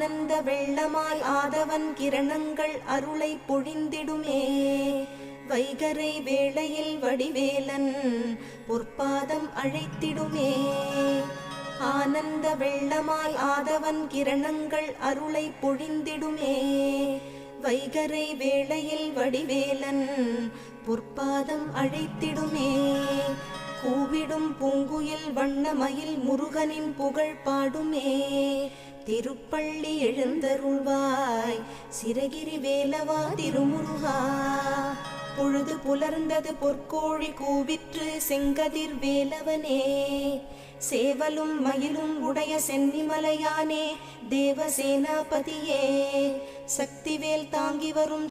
ஆனந்த வெள்ளமாய் ஆதவன் கிரணங்கள் அருளை பொழிந்திடுமே. வைகரை வேளையில் வடிவேலன் பொற்பாதம் அழைத்திடுமே. ஆனந்த வெள்ளமாய் ஆதவன் கிரணங்கள் அருளை பொழிந்திடுமே. வைகரை வேளையில் வடிவேலன் பொற்பாதம் அழைத்திடுமே. கூவிடும் பூங்குயில் வண்ணமயில் முருகனின் புகழ் பாடுமே. திருப்பள்ளி எழுந்தருள்வாய் சிரகிரி வேலவா திருமுருகா. பொழுது புலர்ந்தது பொற்கோழி கூவிற்று செங்கதிர் வேலவனே. சேவலும் மயிலும் உடைய சென்னிமலையானே தேவசேனாபதியே. சக்திவேல் தாங்கி வரும்